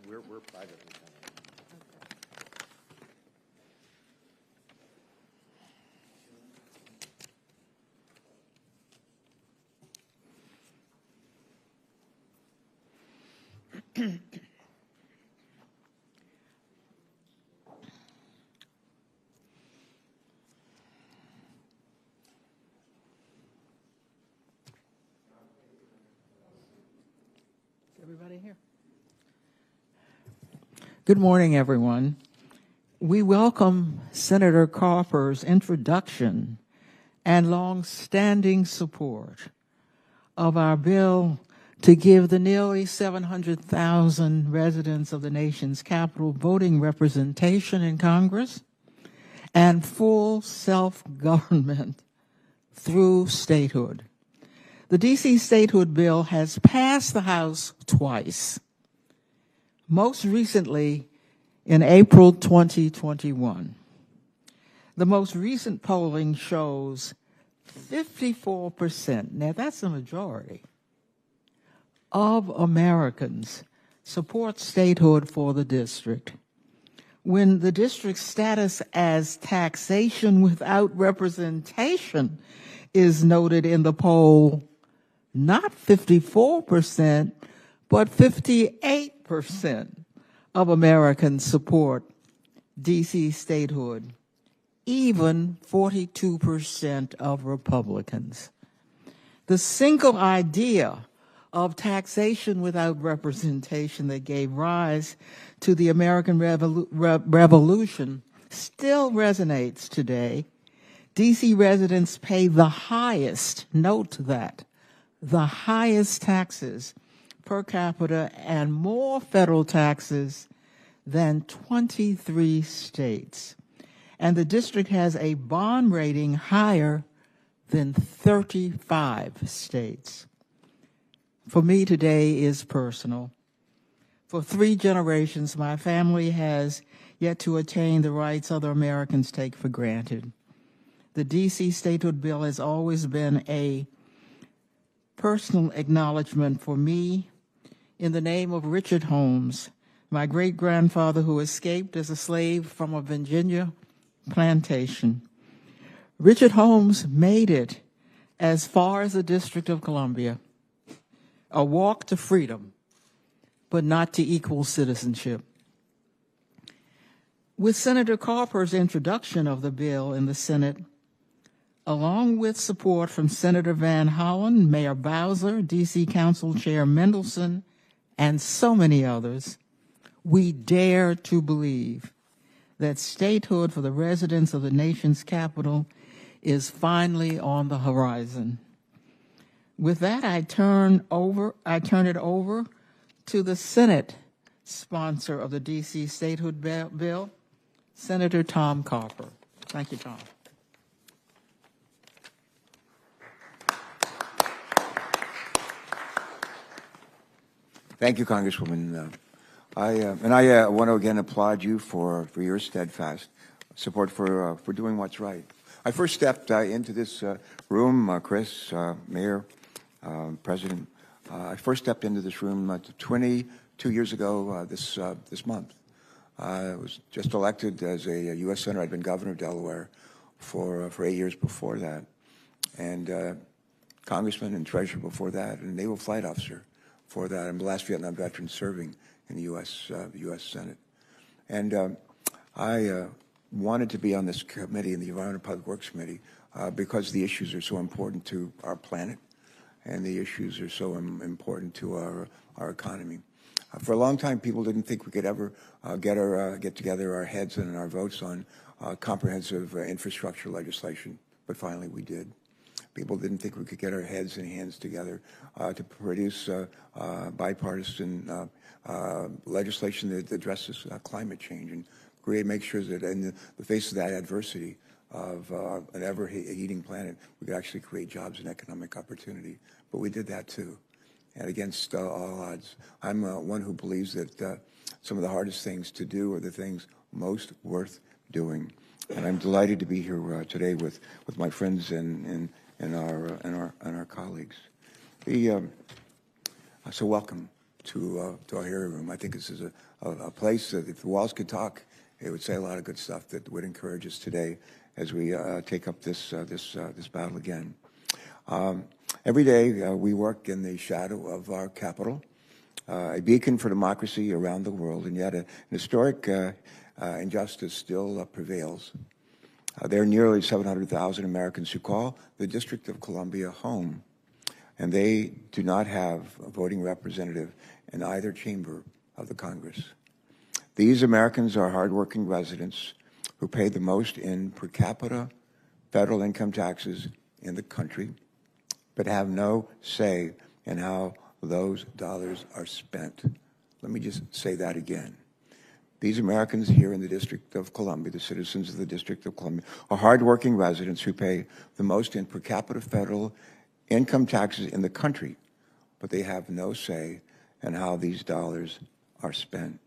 We're privately coming. Everybody here? Good morning, everyone. We welcome Senator Carper's introduction and long-standing support of our bill to give the nearly 700,000 residents of the nation's capital voting representation in Congress and full self-government through statehood. The D.C. Statehood bill has passed the House twice, most recently in April 2021. The most recent polling shows 54%, now that's a majority, of Americans support statehood for the district. When the district's status as taxation without representation is noted in the poll, not 54%, but 58% of Americans support D.C. statehood, even 42% of Republicans. The single idea of taxation without representation that gave rise to the American Revolution still resonates today. D.C. residents pay the highest, note that, the highest taxes per capita and more federal taxes than 23 states. And the district has a bond rating higher than 35 states. For me, today is personal. For 3 generations, my family has yet to attain the rights other Americans take for granted. The D.C. statehood bill has always been a personal acknowledgement for me in the name of Richard Holmes, my great-grandfather who escaped as a slave from a Virginia plantation. Richard Holmes made it as far as the District of Columbia, a walk to freedom, but not to equal citizenship. With Senator Carper's introduction of the bill in the Senate, along with support from Senator Van Hollen, Mayor Bowser, D.C. Council Chair Mendelson, and so many others, we dare to believe that statehood for the residents of the nation's capital is finally on the horizon. With that, I turn it over to the Senate sponsor of the D.C. statehood bill, Senator Tom Carper. Thank you, Tom. Thank you, Congresswoman. I want to again applaud you for your steadfast support for doing what's right. I first stepped into this room, Chris, Mayor, President. I first stepped into this room 22 years ago this month. I was just elected as a U.S. Senator. I'd been governor of Delaware for 8 years before that, and congressman and treasurer before that, and naval flight officer for that. I'm the last Vietnam veteran serving in the U.S. Senate. And I wanted to be on this committee, in the Environment and Public Works Committee, because the issues are so important to our planet, and the issues are so important to our economy. For a long time, people didn't think we could ever get together our heads and our votes on comprehensive infrastructure legislation, but finally we did. People didn't think we could get our heads and hands together to produce bipartisan legislation that addresses climate change and make sure that in the face of that adversity of an ever-heating planet, we could actually create jobs and economic opportunity. But we did that too, and against all odds. I'm one who believes that some of the hardest things to do are the things most worth doing. And I'm delighted to be here today with my friends and our colleagues. So welcome to our hearing room. I think this is a place that if the walls could talk, it would say a lot of good stuff that would encourage us today as we take up this battle again. Every day we work in the shadow of our capital, a beacon for democracy around the world, and yet an historic injustice still prevails. There are nearly 700,000 Americans who call the District of Columbia home, and they do not have a voting representative in either chamber of the Congress. These Americans are hardworking residents who pay the most in per capita federal income taxes in the country, but have no say in how those dollars are spent. Let me just say that again. These Americans here in the District of Columbia, the citizens of the District of Columbia, are hardworking residents who pay the most in per capita federal income taxes in the country, but they have no say in how these dollars are spent.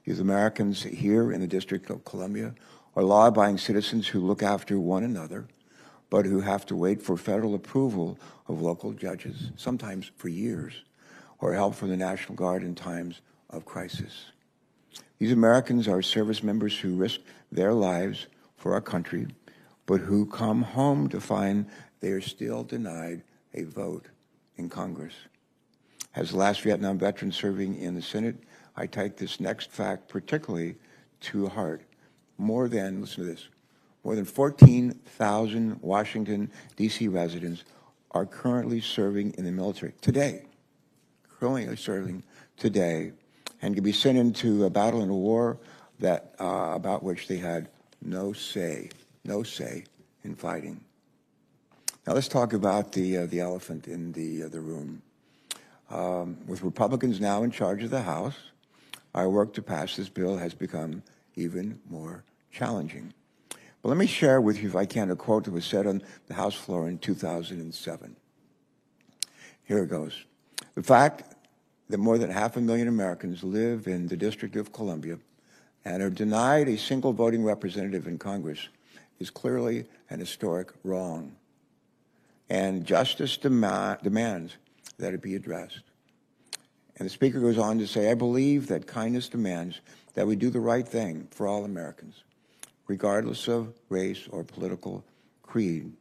These Americans here in the District of Columbia are law-abiding citizens who look after one another, but who have to wait for federal approval of local judges, sometimes for years, or help from the National Guard in times of crisis. These Americans are service members who risk their lives for our country, but who come home to find they are still denied a vote in Congress. As the last Vietnam veteran serving in the Senate, I take this next fact particularly to heart. Listen to this, more than 14,000 Washington, D.C. residents are currently serving in the military today, and can be sent into a battle in a war that about which they had no say in fighting. Now let's talk about the elephant in the room. With Republicans now in charge of the House, our work to pass this bill has become even more challenging. But let me share with you, if I can, a quote that was said on the House floor in 2007. Here it goes. The fact that more than 500,000 Americans live in the District of Columbia and are denied a single voting representative in Congress is clearly an historic wrong. And justice demands that it be addressed. And the Speaker goes on to say, I believe that kindness demands that we do the right thing for all Americans, regardless of race or political creed.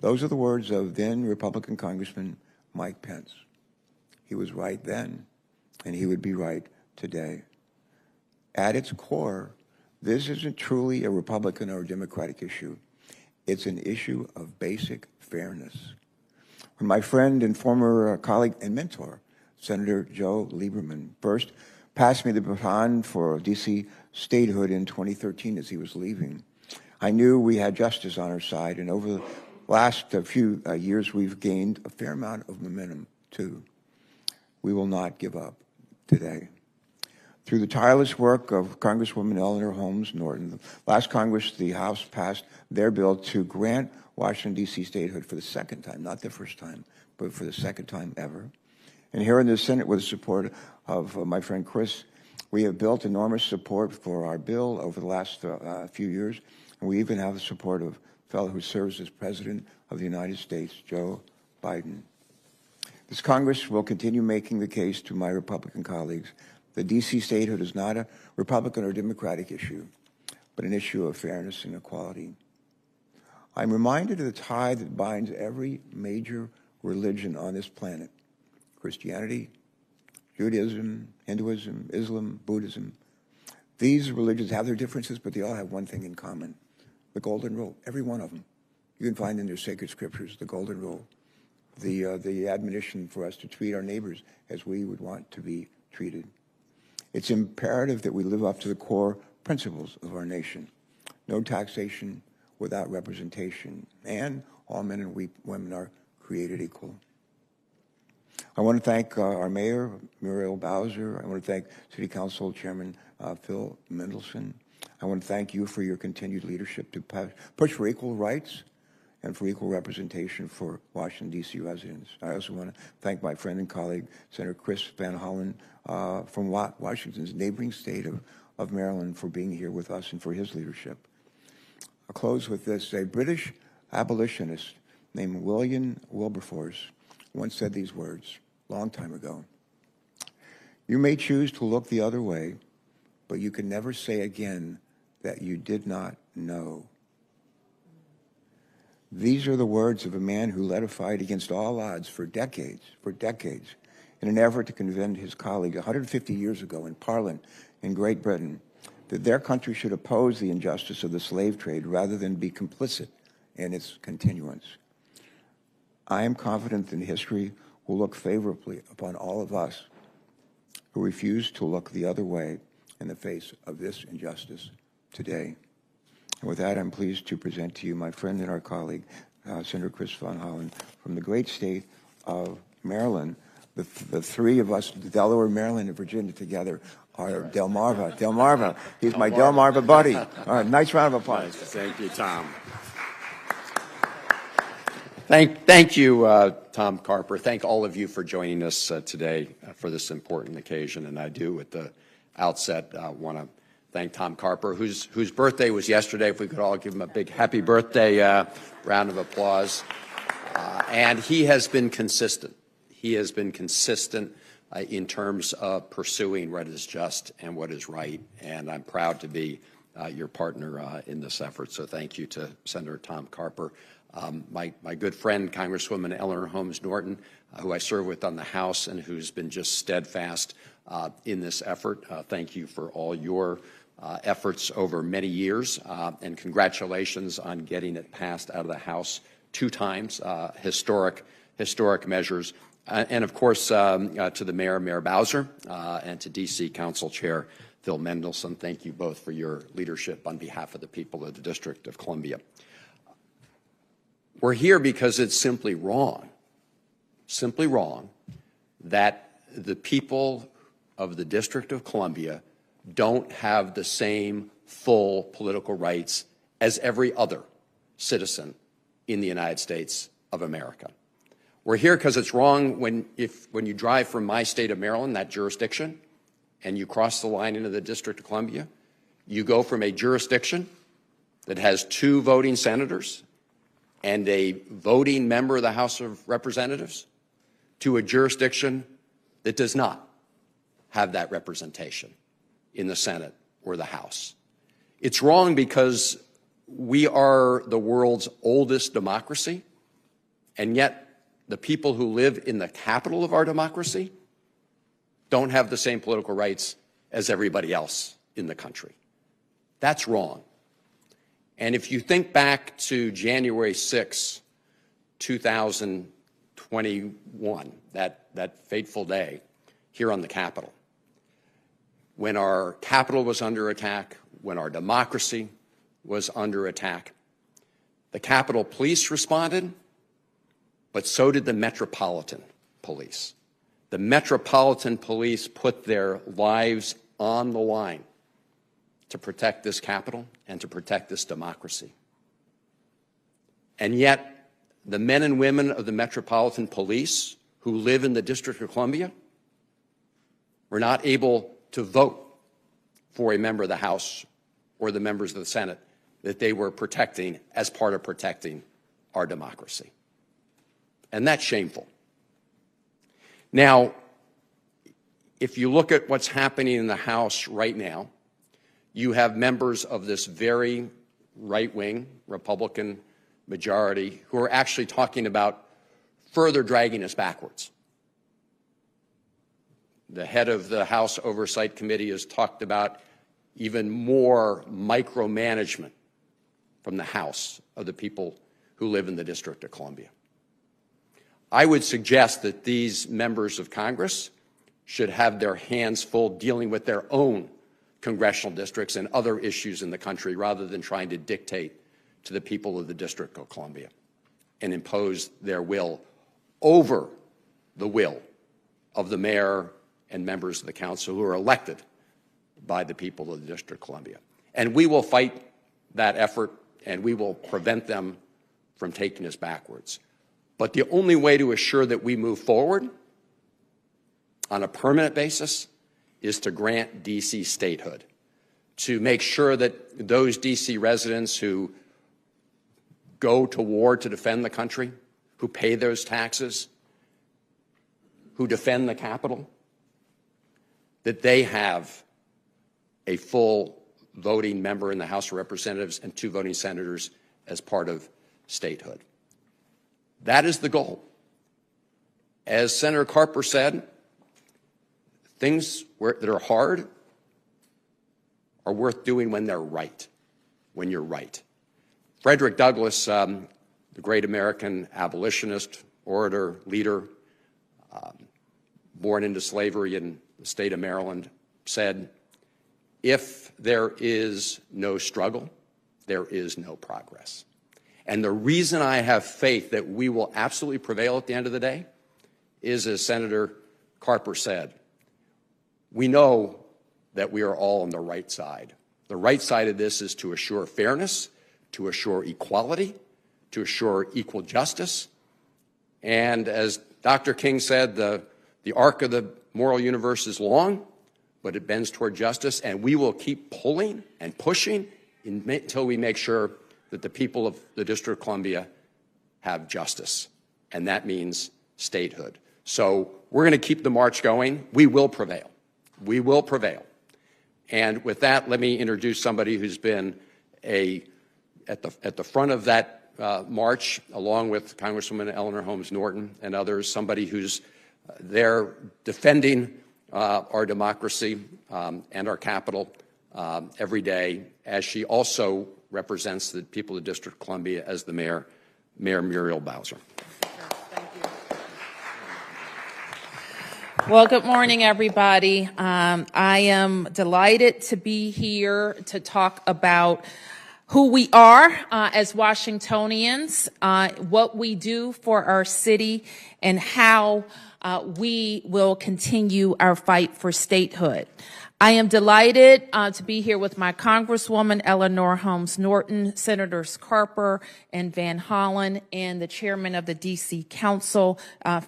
Those are the words of then Republican Congressman Mike Pence. He was right then, and he would be right today. At its core, this isn't truly a Republican or a Democratic issue. It's an issue of basic fairness. When my friend and former colleague and mentor, Senator Joe Lieberman, first passed me the baton for D.C. statehood in 2013 as he was leaving, I knew we had justice on our side, and over the last few years, we've gained a fair amount of momentum, too. We will not give up today. Through the tireless work of Congresswoman Eleanor Holmes Norton, last Congress, the House passed their bill to grant Washington, D.C. statehood for the second time, not the first time, but for the second time ever. And here in the Senate, with the support of my friend Chris, we have built enormous support for our bill over the last few years, and we even have the support of a fellow who serves as President of the United States, Joe Biden. This Congress will continue making the case to my Republican colleagues that D.C. statehood is not a Republican or Democratic issue, but an issue of fairness and equality. I'm reminded of the tie that binds every major religion on this planet: Christianity, Judaism, Hinduism, Islam, Buddhism. These religions have their differences, but they all have one thing in common: the Golden Rule. Every one of them. You can find in their sacred scriptures the Golden Rule, the admonition for us to treat our neighbors as we would want to be treated. It's imperative that we live up to the core principles of our nation: no taxation without representation, and all men and women are created equal. I want to thank our mayor, Muriel Bowser. I want to thank City Council Chairman Phil Mendelson. I want to thank you for your continued leadership to push for equal rights and for equal representation for Washington, D.C. residents. I also want to thank my friend and colleague, Senator Chris Van Hollen from Washington's neighboring state of Maryland, for being here with us and for his leadership. I'll close with this. A British abolitionist named William Wilberforce once said these words, a long time ago: You may choose to look the other way, but you can never say again that you did not know. These are the words of a man who led a fight against all odds for decades, in an effort to convince his colleague 150 years ago in Parliament in Great Britain that their country should oppose the injustice of the slave trade rather than be complicit in its continuance. I am confident that history will look favorably upon all of us who refuse to look the other way in the face of this injustice today. And with that, I'm pleased to present to you my friend and our colleague, Senator Chris Van Hollen, from the great state of Maryland. The three of us, Delaware, Maryland, and Virginia together, are Delmarva. Delmarva. He's my Delmarva buddy. All right, nice round of applause. Thank you, Tom. Thank you, Tom Carper. Thank all of you for joining us today for this important occasion. And I do, at the outset, want to thank Tom Carper, whose birthday was yesterday. If we could all give him a big happy birthday round of applause. And he has been consistent. He has been consistent in terms of pursuing what is just and what is right. And I'm proud to be your partner in this effort. So thank you to Senator Tom Carper. My good friend, Congresswoman Eleanor Holmes Norton, who I serve with on the House and who's been just steadfast in this effort. Thank you for all your efforts over many years, and congratulations on getting it passed out of the House 2 times, historic measures. And of course, to the Mayor Bowser, and to D.C. Council Chair Phil Mendelson, thank you both for your leadership on behalf of the people of the District of Columbia. We're here because it's simply wrong that the people of the District of Columbia don't have the same full political rights as every other citizen in the United States of America. We're here because it's wrong when you drive from my state of Maryland, that jurisdiction, and you cross the line into the District of Columbia, you go from a jurisdiction that has 2 voting senators and a voting member of the House of Representatives to a jurisdiction that does not have that representation in the Senate or the House. It's wrong because we are the world's oldest democracy, and yet the people who live in the capital of our democracy don't have the same political rights as everybody else in the country. That's wrong. And if you think back to January 6, 2021, that fateful day here on the Capitol, when our Capitol was under attack, when our democracy was under attack, the Capitol Police responded, but so did the Metropolitan Police. The Metropolitan Police put their lives on the line to protect this Capitol and to protect this democracy. And yet, the men and women of the Metropolitan Police who live in the District of Columbia were not able to vote for a member of the House or the members of the Senate that they were protecting as part of protecting our democracy. And that's shameful. Now, if you look at what's happening in the House right now, you have members of this very right-wing Republican majority who are actually talking about further dragging us backwards. The head of the House Oversight Committee has talked about even more micromanagement from the House of the people who live in the District of Columbia. I would suggest that these members of Congress should have their hands full dealing with their own congressional districts and other issues in the country rather than trying to dictate to the people of the District of Columbia and impose their will over the will of the mayor and members of the council who are elected by the people of the District of Columbia. And we will fight that effort, and we will prevent them from taking us backwards. But the only way to assure that we move forward on a permanent basis is to grant D.C. statehood, to make sure that those D.C. residents who go to war to defend the country, who pay those taxes, who defend the Capitol, that they have a full voting member in the House of Representatives and 2 voting senators as part of statehood. That is the goal. As Senator Carper said, things that are hard are worth doing when they're right, when you're right. Frederick Douglass, the great American abolitionist, orator, leader, born into slavery in the state of Maryland, said, "If there is no struggle, there is no progress." And the reason I have faith that we will absolutely prevail at the end of the day is, as Senator Carper said, we know that we are all on the right side. The right side of this is to assure fairness, to assure equality, to assure equal justice. And as Dr. King said, the arc of the moral universe is long, but it bends toward justice, and we will keep pulling and pushing until we make sure that the people of the District of Columbia have justice, and that means statehood. So we're going to keep the march going. We will prevail. We will prevail. And with that, let me introduce somebody who's been at the front of that march, along with Congresswoman Eleanor Holmes Norton and others, somebody who's there defending our democracy and our Capitol every day, as she also represents the people of the District of Columbia as the Mayor Muriel Bowser. Well, good morning, everybody. I am delighted to be here to talk about who we are as Washingtonians, what we do for our city, and how we will continue our fight for statehood. I am delighted to be here with my Congresswoman, Eleanor Holmes Norton, Senators Carper and Van Hollen, and the chairman of the D.C. Council,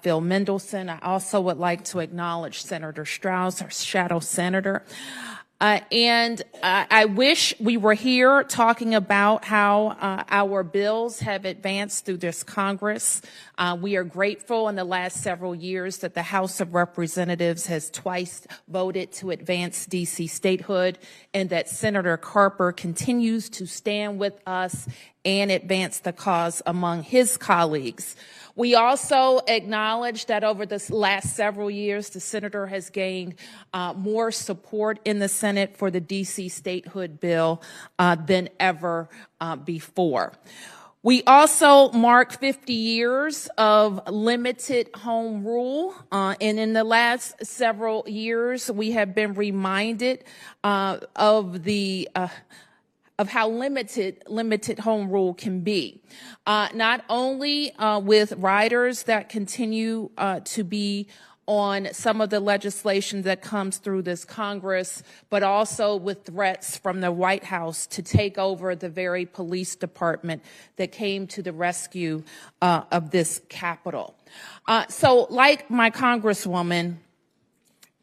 Phil Mendelson. I also would like to acknowledge Senator Strauss, our shadow senator. I wish we were here talking about how our bills have advanced through this Congress. We are grateful in the last several years that the House of Representatives has twice voted to advance D.C. statehood, and that Senator Carper continues to stand with us and advance the cause among his colleagues. We also acknowledge that over the last several years, the senator has gained more support in the Senate for the D.C. statehood bill than ever before. We also mark 50 years of limited home rule, and in the last several years, we have been reminded of how limited home rule can be. Not only with riders that continue to be on some of the legislation that comes through this Congress, but also with threats from the White House to take over the very police department that came to the rescue of this Capitol. So like my Congresswoman,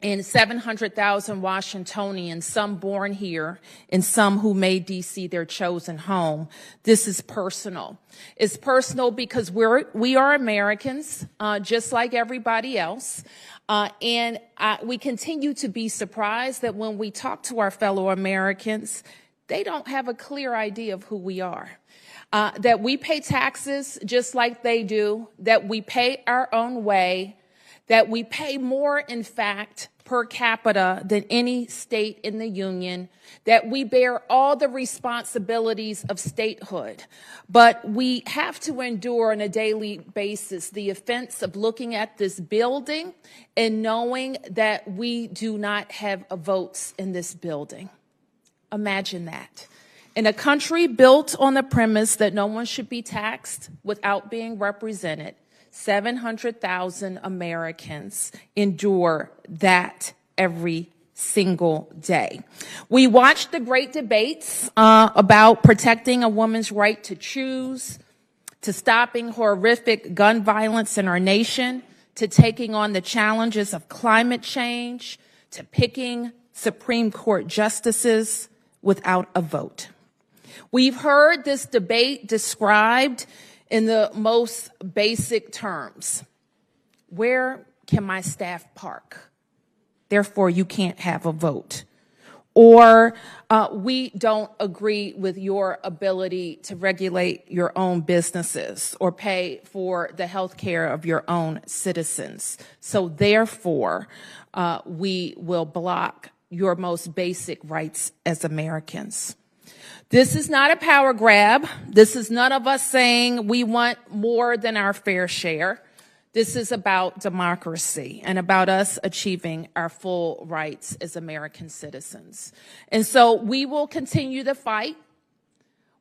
and 700,000 Washingtonians, some born here and some who made D.C. their chosen home, this is personal. It's personal because we are Americans, just like everybody else. And we continue to be surprised that when we talk to our fellow Americans, they don't have a clear idea of who we are. That we pay taxes just like they do, that we pay our own way, that we pay more, in fact, per capita than any state in the union, that we bear all the responsibilities of statehood. But we have to endure on a daily basis the offense of looking at this building and knowing that we do not have votes in this building. Imagine that. In a country built on the premise that no one should be taxed without being represented, 700,000 Americans endure that every single day. We watched the great debates about protecting a woman's right to choose, to stopping horrific gun violence in our nation, to taking on the challenges of climate change, to picking Supreme Court justices without a vote. We've heard this debate described in the most basic terms. Where can my staff park? therefore you can't have a vote. Or we don't agree with your ability to regulate your own businesses or pay for the health care of your own citizens. So therefore, we will block your most basic rights as Americans. This is not a power grab. This is none of us saying we want more than our fair share. This is about democracy and about us achieving our full rights as American citizens. And so we will continue the fight.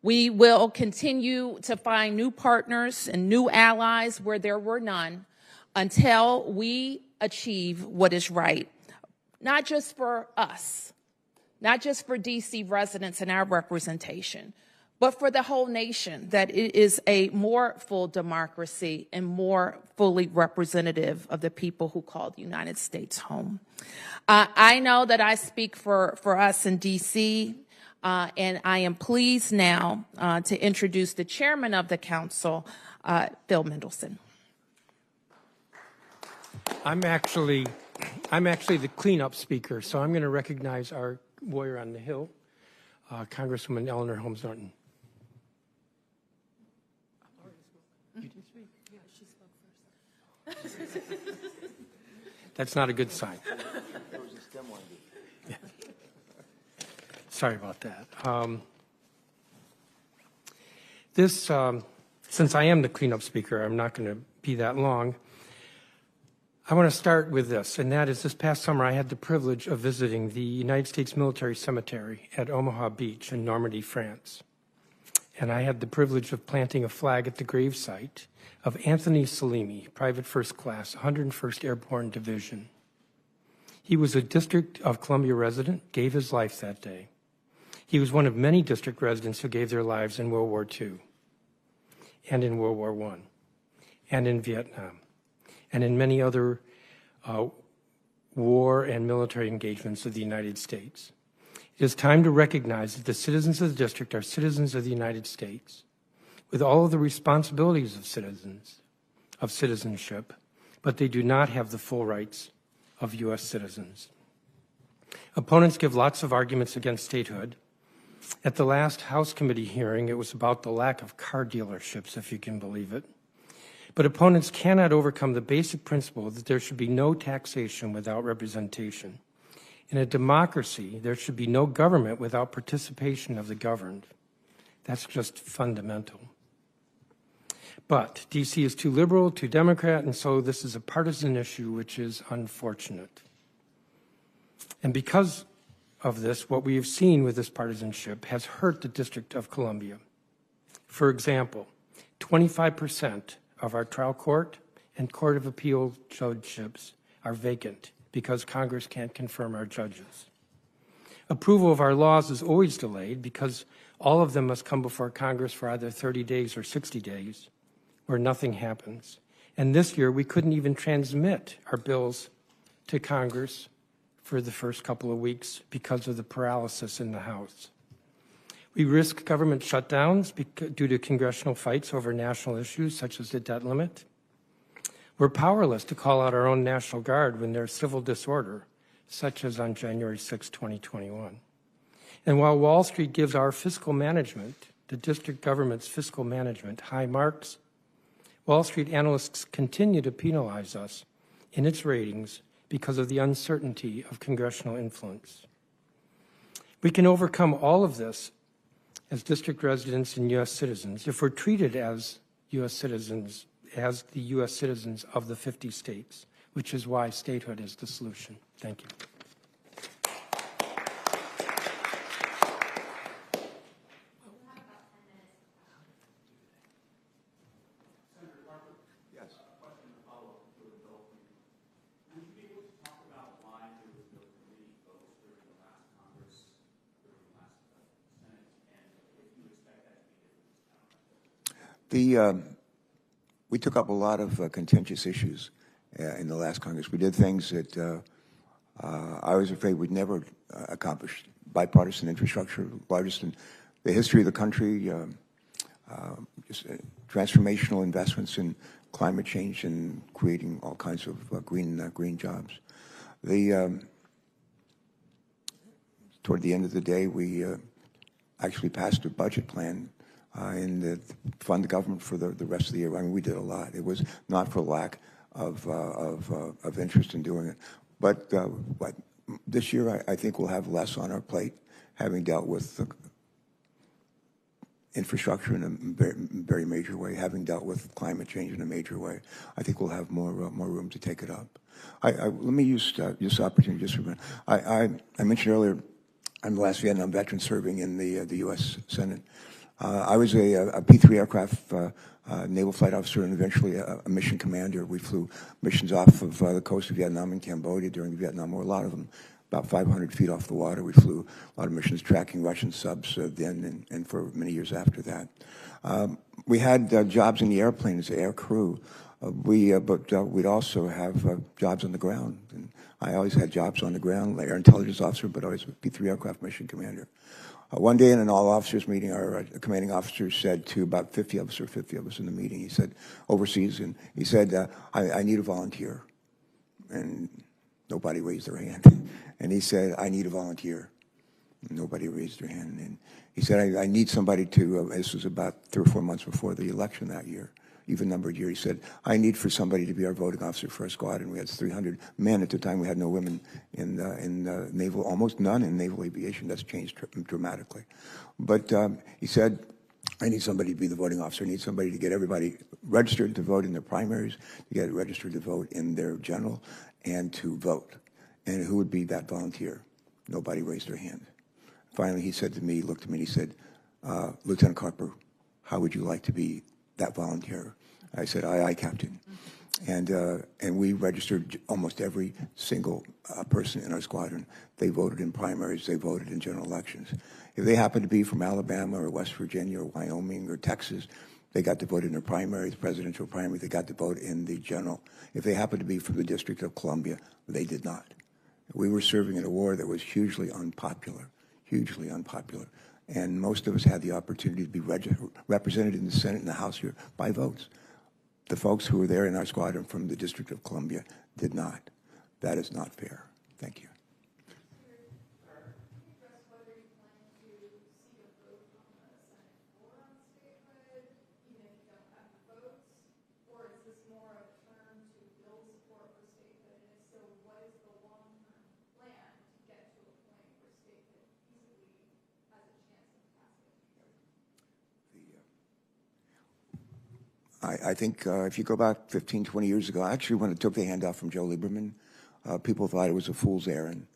We will continue to find new partners and new allies where there were none until we achieve what is right, not just for us, not just for DC residents and our representation, but for the whole nation, that it is a more full democracy and more fully representative of the people who call the United States home. I know that I speak for us in DC, and I am pleased now to introduce the chairman of the council, Bill Mendelson. I'm actually the cleanup speaker, so I'm going to recognize our warrior on the Hill, Congresswoman Eleanor Holmes Norton. That's not a good sign. Yeah. Sorry about that. Since I am the cleanup speaker, I'm not going to be that long. I want to start with this, and that is this past summer I had the privilege of visiting the United States Military Cemetery at Omaha Beach in Normandy, France. And I had the privilege of planting a flag at the gravesite of Anthony Salimi, Private First Class, 101st Airborne Division. He was a District of Columbia resident, gave his life that day. He was one of many district residents who gave their lives in World War II, and in World War I, and in Vietnam, and in many other war and military engagements of the United States. It is time to recognize that the citizens of the district are citizens of the United States, with all of the responsibilities of citizenship, but they do not have the full rights of U.S. citizens. Opponents give lots of arguments against statehood. At the last House Committee hearing, it was about the lack of car dealerships, if you can believe it. But opponents cannot overcome the basic principle that there should be no taxation without representation. In a democracy, there should be no government without participation of the governed. That's just fundamental. But DC is too liberal, too Democrat, and so this is a partisan issue, which is unfortunate. And because of this, what we have seen with this partisanship has hurt the District of Columbia. For example, 25% of our trial court and Court of Appeal judgeships are vacant because Congress can't confirm our judges. Approval of our laws is always delayed because all of them must come before Congress for either 30 days or 60 days, where nothing happens. And this year, we couldn't even transmit our bills to Congress for the first couple of weeks because of the paralysis in the House. We risk government shutdowns due to congressional fights over national issues such as the debt limit. We're powerless to call out our own National Guard when there's civil disorder, such as on January 6, 2021. And while Wall Street gives our fiscal management, the district government's fiscal management, high marks, Wall Street analysts continue to penalize us in its ratings because of the uncertainty of congressional influence. We can overcome all of this as district residents and U.S. citizens if we're treated as U.S. citizens, as the U.S. citizens of the 50 states, which is why statehood is the solution. Thank you. We took up a lot of contentious issues in the last Congress. We did things that I was afraid we'd never accomplish. Bipartisan infrastructure, largest in the history of the country, just transformational investments in climate change and creating all kinds of green jobs. toward the end of the day, we actually passed a budget plan and fund the government for the rest of the year. I mean, we did a lot. It was not for lack of interest in doing it. But this year, I think we'll have less on our plate, having dealt with the infrastructure in a very major way, having dealt with climate change in a major way. I think we'll have more room to take it up. Let me use this opportunity just for a minute. I mentioned earlier, I'm the last Vietnam veteran serving in the U.S. Senate. I was a P-3 aircraft naval flight officer and eventually a mission commander. We flew missions off of the coast of Vietnam and Cambodia during the Vietnam War, a lot of them about 500 feet off the water. We flew a lot of missions tracking Russian subs then and for many years after that. We had jobs in the airplane as air crew. But we'd also have jobs on the ground. And I always had jobs on the ground, air intelligence officer, but always a P-3 aircraft mission commander. One day in an all-officers meeting, our commanding officer said to about 50 of us in the meeting, he said, overseas, and he said, I need a volunteer. And nobody raised their hand. And he said, I need a volunteer. And nobody raised their hand. And he said, I need somebody to, this was about 3 or 4 months before the election that year, even numbered year. He said, I need for somebody to be our voting officer for our squadron. We had 300 men at the time. We had no women in naval, almost none in naval aviation. That's changed dramatically. But he said, I need somebody to be the voting officer. I need somebody to get everybody registered to vote in their primaries, to get registered to vote in their general, and to vote. And who would be that volunteer? Nobody raised their hand. Finally, he said to me, looked at me, and he said, Lieutenant Carper, how would you like to be that volunteer? I said, aye, Captain. And we registered almost every single person in our squadron. They voted in primaries. They voted in general elections. If they happened to be from Alabama or West Virginia or Wyoming or Texas, they got to vote in their primaries, presidential primaries. They got to vote in the general. If they happened to be from the District of Columbia, they did not. We were serving in a war that was hugely unpopular. And most of us had the opportunity to be represented in the Senate and the House here by votes. The folks who were there in our squadron from the District of Columbia did not. That is not fair. Thank you. I think if you go back 15, 20 years ago, actually when it took the handoff from Joe Lieberman, people thought it was a fool's errand.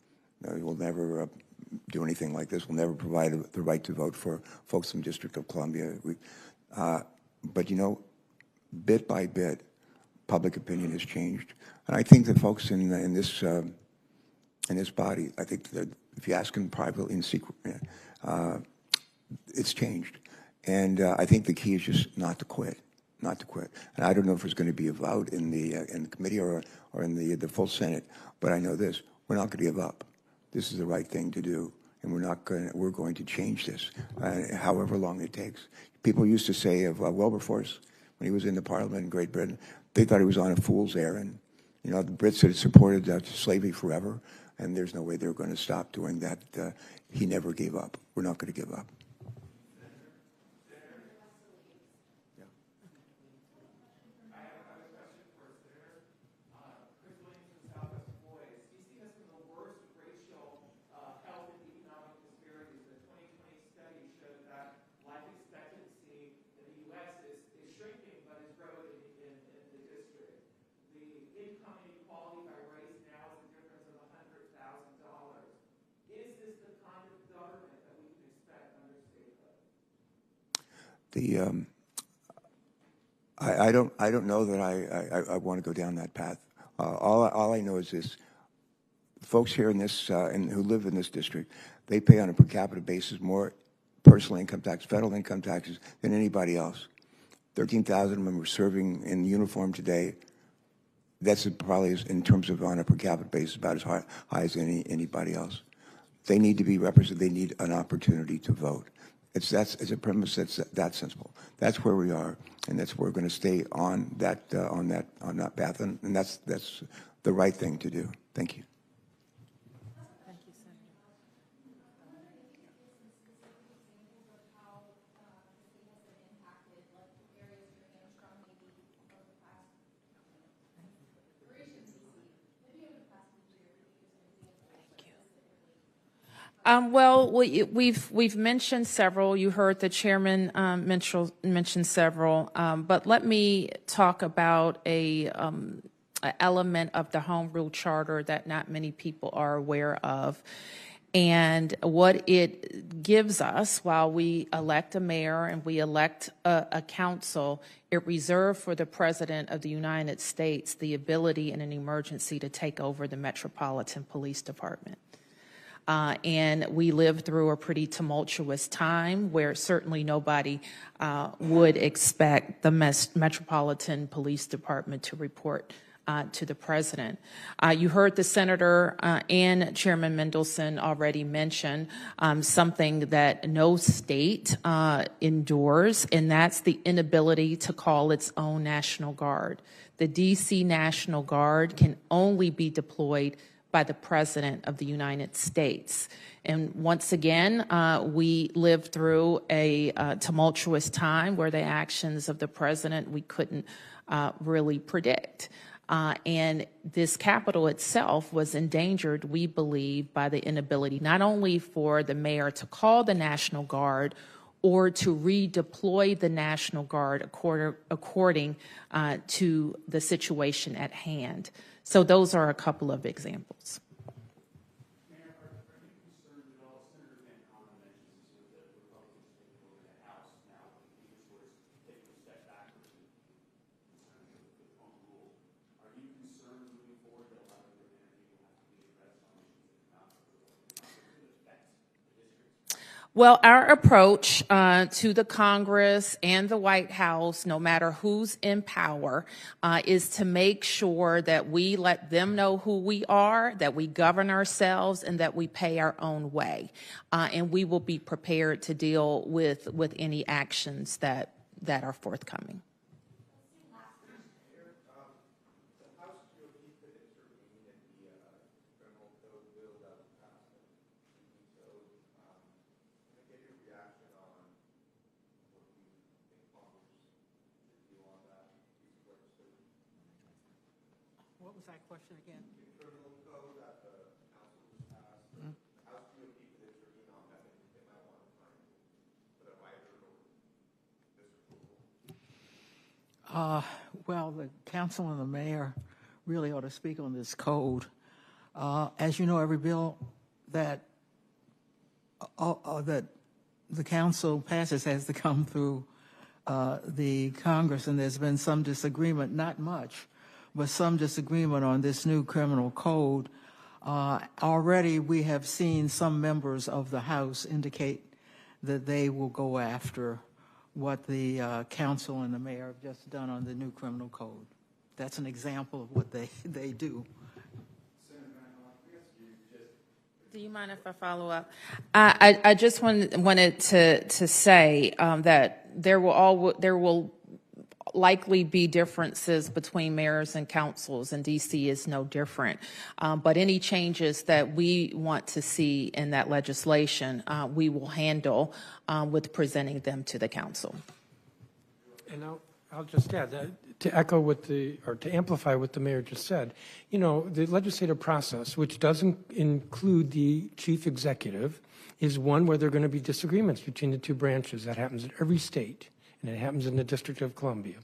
We'll never do anything like this. We'll never provide the right to vote for folks from the District of Columbia. But, you know, bit by bit, public opinion has changed. And I think that folks in this body, I think that if you ask them privately in secret, it's changed. And I think the key is just not to quit. And I don't know if there's going to be a vote in the committee or in the full Senate, but I know this: we're not going to give up. This is the right thing to do, and we're going to change this, however long it takes. People used to say of Wilberforce when he was in the Parliament in Great Britain, they thought he was on a fool's errand. You know, the Brits had supported slavery forever, and there's no way they're going to stop doing that. He never gave up. We're not going to give up. I don't know that I want to go down that path. All I know is this: folks here in this and who live in this district, they pay on a per capita basis more personal income tax, federal income taxes than anybody else. 13,000 of them are serving in uniform today. That's probably, in terms of on a per capita basis, about as high as anybody else. They need to be represented. They need an opportunity to vote. It's a premise that's that simple. That's where we are, and that's where we're going to stay on that path, and that's the right thing to do. Thank you. Thank you, Senator. Well, we've mentioned several. You heard the chairman mention several, but let me talk about a element of the Home Rule Charter that not many people are aware of, and what it gives us while we elect a mayor and we elect a council. It reserves for the President of the United States the ability in an emergency to take over the Metropolitan Police Department. And we lived through a pretty tumultuous time where certainly nobody would expect the Metropolitan Police Department to report to the president. You heard the senator and Chairman Mendelson already mention something that no state endures, and that's the inability to call its own National Guard. The D.C. National Guard can only be deployed by the President of the United States. And once again, we lived through a tumultuous time where the actions of the President we couldn't really predict. And this Capitol itself was endangered, we believe, by the inability not only for the mayor to call the National Guard or to redeploy the National Guard according to the situation at hand. So those are a couple of examples. Well, our approach to the Congress and the White House, no matter who's in power, is to make sure that we let them know who we are, that we govern ourselves, and that we pay our own way. And we will be prepared to deal with any actions that are forthcoming. What was that question again? Well, the council and the mayor really ought to speak on this code. As you know, every bill that that the council passes has to come through the Congress, and there's been some disagreement, not much, but some disagreement on this new criminal code. Already we have seen some members of the House indicate that they will go after what the council and the mayor have just done on the new criminal code. That's an example of what they do. Do you mind if I follow up? I just wanted to say that there will likely be differences between mayors and councils, and DC is no different. But any changes that we want to see in that legislation, we will handle with presenting them to the council. And I'll just add that to echo to amplify what the mayor just said. You know, the legislative process, which doesn't include the chief executive, is one where there are going to be disagreements between the two branches. That happens in every state, and it happens in the District of Columbia.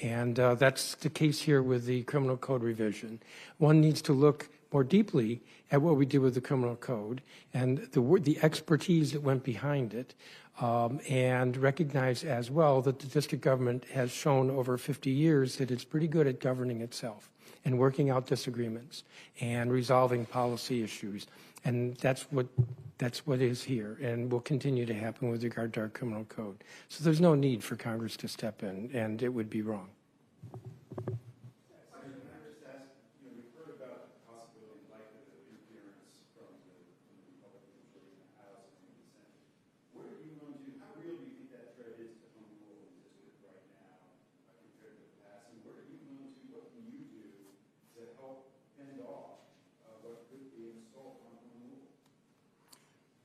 And that's the case here with the criminal code revision. One needs to look more deeply at what we did with the criminal code and the expertise that went behind it, and recognize as well that the district government has shown over 50 years that it's pretty good at governing itself and working out disagreements and resolving policy issues. And that's what is here and will continue to happen with regard to our criminal code. So there's no need for Congress to step in, and it would be wrong.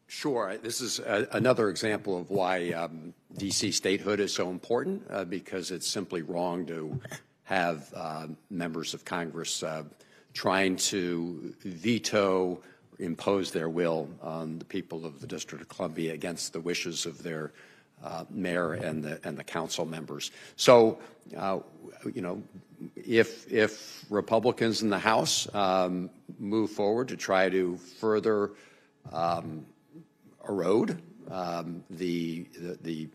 Sure. This is another example of why D.C. statehood is so important, because it's simply wrong to have members of Congress trying to veto, impose their will on the people of the District of Columbia against the wishes of their mayor and the council members. So, you know, if Republicans in the House move forward to try to further erode the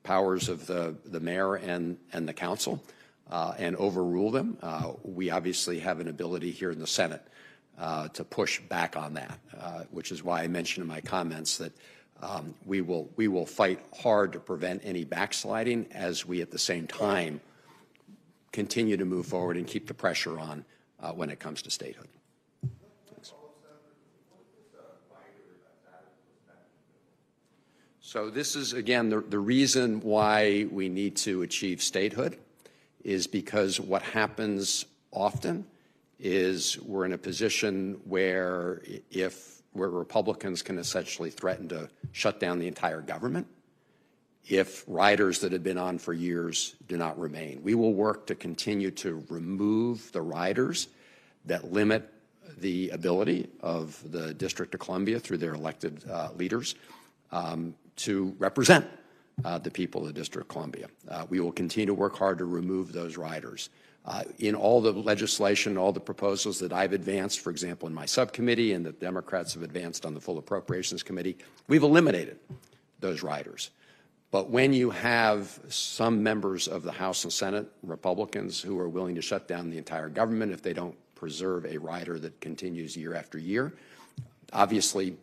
powers of the mayor and the council and overrule them, we obviously have an ability here in the Senate to push back on that, which is why I mentioned in my comments that we will fight hard to prevent any backsliding as we at the same time continue to move forward and keep the pressure on when it comes to statehood. Thanks. So this is, again, the reason why we need to achieve statehood is because what happens often is we're in a position where where Republicans can essentially threaten to shut down the entire government if riders that have been on for years do not remain. We will work to continue to remove the riders that limit the ability of the District of Columbia through their elected leaders to represent the people of the District of Columbia. We will continue to work hard to remove those riders. In all the legislation, all the proposals that I've advanced, for example, in my subcommittee and that Democrats have advanced on the full Appropriations Committee, we've eliminated those riders. But when you have some members of the House and Senate, Republicans, who are willing to shut down the entire government if they don't preserve a rider that continues year after year, obviously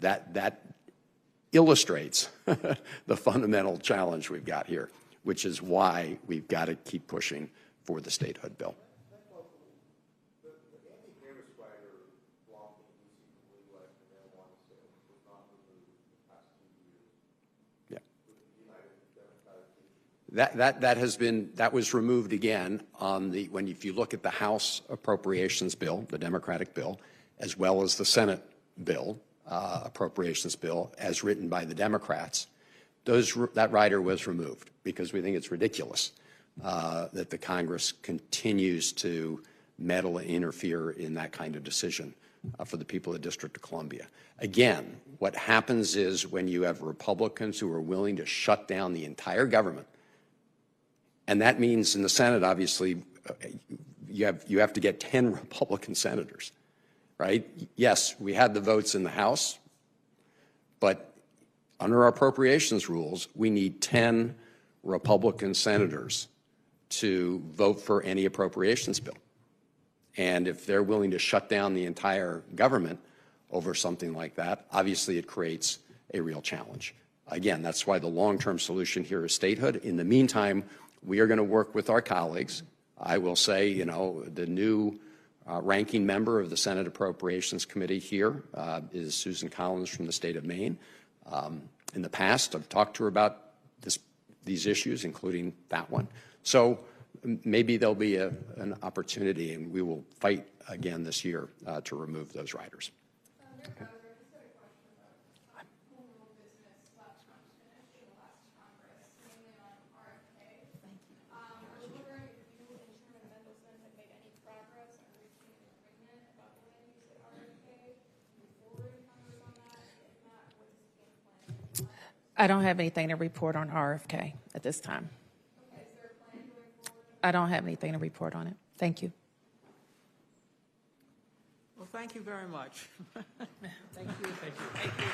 that illustrates the fundamental challenge we've got here, which is why we've got to keep pushing for the statehood bill. That was removed again on if you look at the House Appropriations Bill, the Democratic bill, as well as the Senate bill, Appropriations Bill, as written by the Democrats, that rider was removed because we think it's ridiculous that the Congress continues to meddle and interfere in that kind of decision for the people of the District of Columbia. Again, what happens is when you have Republicans who are willing to shut down the entire government, and that means in the Senate, obviously, you have to get 10 Republican senators, right? Yes, we had the votes in the House, but under our appropriations rules, we need 10 Republican senators to vote for any appropriations bill. And if they're willing to shut down the entire government over something like that, obviously it creates a real challenge. Again, that's why the long-term solution here is statehood. In the meantime, we are going to work with our colleagues. I will say, you know, the new ranking member of the Senate Appropriations Committee here is Susan Collins from the state of Maine. In the past, I've talked to her about these issues, including that one. So maybe there'll be an opportunity, and we will fight again this year to remove those riders. Okay. I don't have anything to report on RFK at this time. Okay, is there a plan going forward? I don't have anything to report on it. Thank you. Well, thank you very much. Thank you. Thank you.